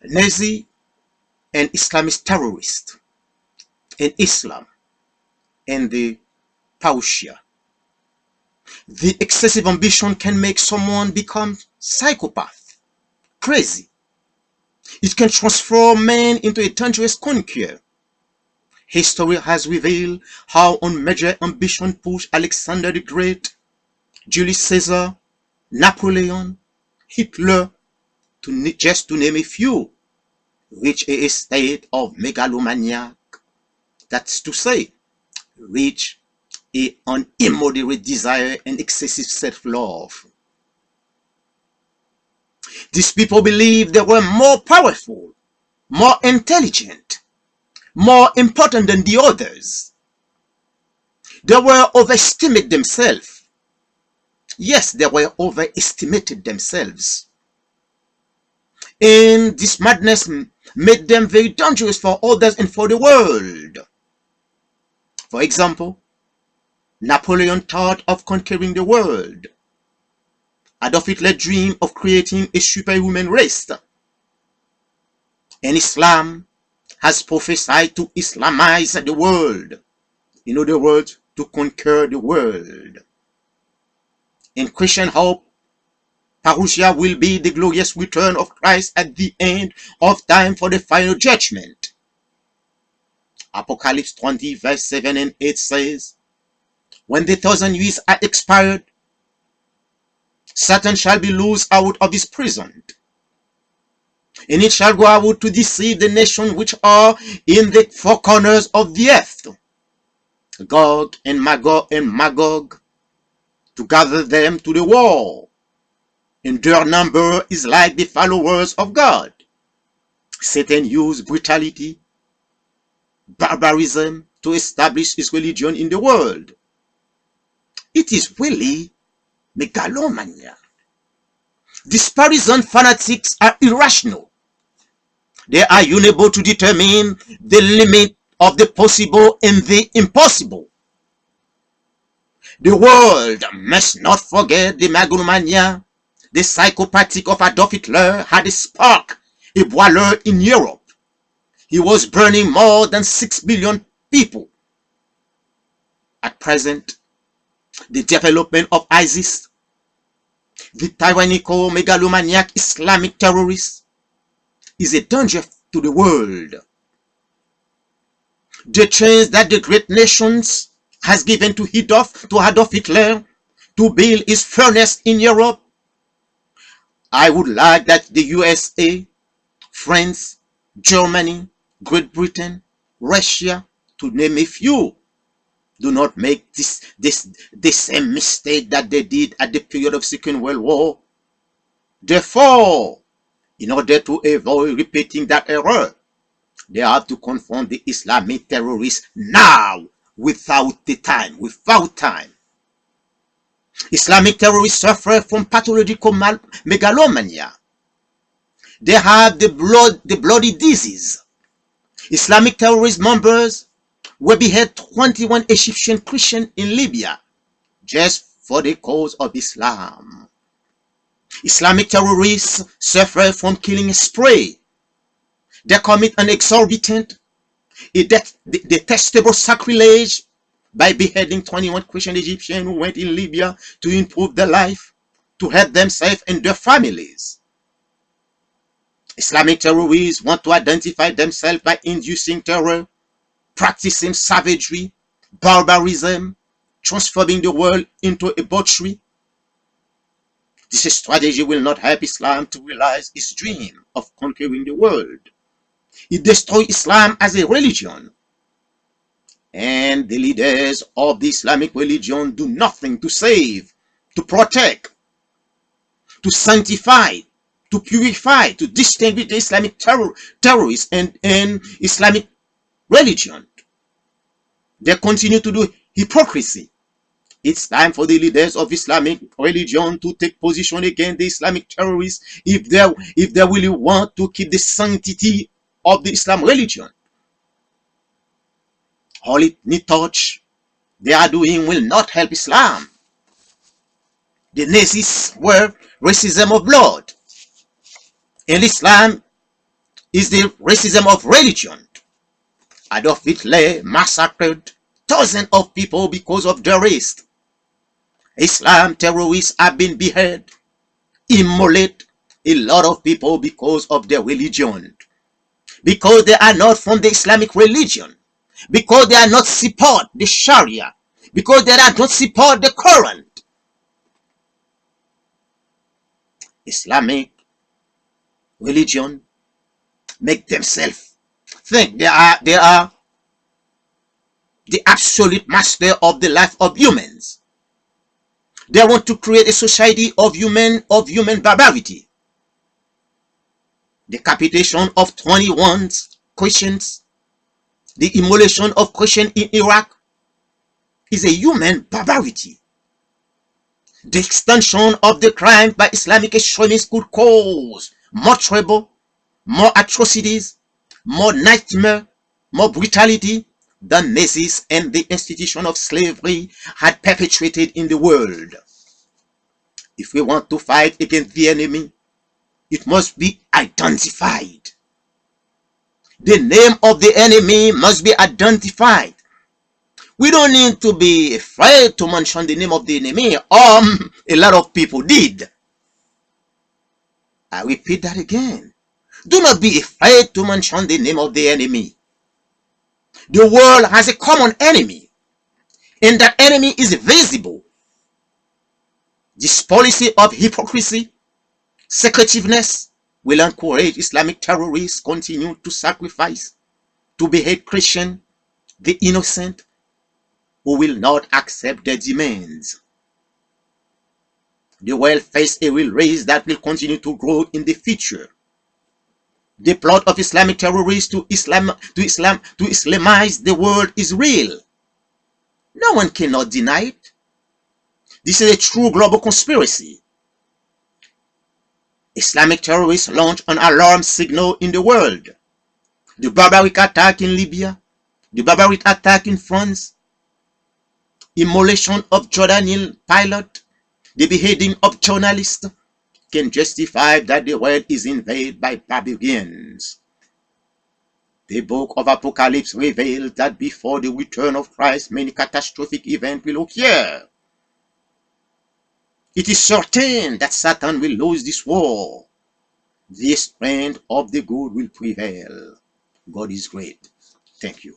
Nazi and Islamist terrorists in Islam and the Parousia. The excessive ambition can make someone become psychopath, crazy. It can transform man into a dangerous conqueror. History has revealed how unmeasured ambition pushed Alexander the Great, Julius Caesar, Napoleon, Hitler, just to name a few, reach a state of megalomania. That's to say, reach an immoderate desire and excessive self-love. These people believed they were more powerful, more intelligent, more important than the others. They were overestimated themselves. Yes, they were overestimated themselves. And this madness made them very dangerous for others and for the world. For example, Napoleon thought of conquering the world. Adolf Hitler dreamed of creating a superhuman race. And Islam has prophesied to Islamize the world. In other words, to conquer the world. In Christian hope, Parousia will be the glorious return of Christ at the end of time for the final judgment. Apocalypse 20 verse 7 and 8 says, when the 1,000 years are expired, Satan shall be loosed out of his prison, and it shall go out to deceive the nations which are in the four corners of the earth, Gog and Magog, to gather them to the war. And their number is like the followers of God. Satan used brutality, barbarism to establish his religion in the world. It is really megalomania. These Parisian fanatics are irrational. They are unable to determine the limit of the possible and the impossible. The world must not forget the megalomania. The psychopathic of Adolf Hitler had a spark, a boiler in Europe. He was burning more than 6 billion people. At present, the development of ISIS, the tyrannical megalomaniac Islamic terrorists, is a danger to the world. The chance that the great nations has given to Adolf Hitler to build his furnace in Europe, I would like that the USA, France, Germany, Great Britain, Russia, to name a few, do not make the same mistake that they did at the period of Second World War. Therefore, in order to avoid repeating that error, they have to confront the Islamic terrorists now, without time. Islamic terrorists suffer from pathological megalomania. They have the bloody disease. Islamic terrorist members were beheaded 21 Egyptian Christians in Libya just for the cause of Islam. Islamic terrorists suffer from killing spree. They commit an exorbitant, detestable sacrilege by beheading 21 Christian Egyptians who went in Libya to improve their life, to help themselves and their families. Islamic terrorists want to identify themselves by inducing terror, practicing savagery, barbarism, transforming the world into a butchery. This strategy will not help Islam to realize its dream of conquering the world. It destroys Islam as a religion. And the leaders of the Islamic religion do nothing to save, to protect, to sanctify, to purify, to distinguish the Islamic terrorists and Islamic religion. They continue to do hypocrisy. It's time for the leaders of Islamic religion to take position against the Islamic terrorists if they really want to keep the sanctity of the Islam religion. All it touch they are doing will not help Islam. The Nazis were racism of blood, and Islam is the racism of religion. Adolf Hitler massacred thousands of people because of their race. Islam terrorists have been beheaded, immolate a lot of people because of their religion. Because they are not from the Islamic religion. Because they are not support the Sharia. Because they are not support the Quran. Islamic religion make themselves think they are the absolute master of the life of humans. They want to create a society of human barbarity. The decapitation of 21 Christians, the immolation of Christians in Iraq is a human barbarity. The extension of the crime by Islamic extremists could cause more trouble, more atrocities, more nightmare, more brutality than Nazis and the institution of slavery had perpetrated in the world. If we want to fight against the enemy, it must be identified. The name of the enemy must be identified. We don't need to be afraid to mention the name of the enemy. A lot of people did. I repeat that again. Do not be afraid to mention the name of the enemy. The world has a common enemy, and that enemy is visible. This policy of hypocrisy, secretiveness will encourage Islamic terrorists continue to sacrifice, to behead Christians, the innocent, who will not accept their demands. The world faces a real race that will continue to grow in the future. The plot of Islamic terrorists to Islamize the world is real. No one cannot deny it. This is a true global conspiracy. Islamic terrorists launch an alarm signal in the world. The barbaric attack in Libya, the barbaric attack in France, immolation of Jordanian pilot, the beheading of journalists can justify that the world is invaded by barbarians. The book of Apocalypse reveals that before the return of Christ, many catastrophic events will occur. It is certain that Satan will lose this war. The strength of the good will prevail. God is great. Thank you.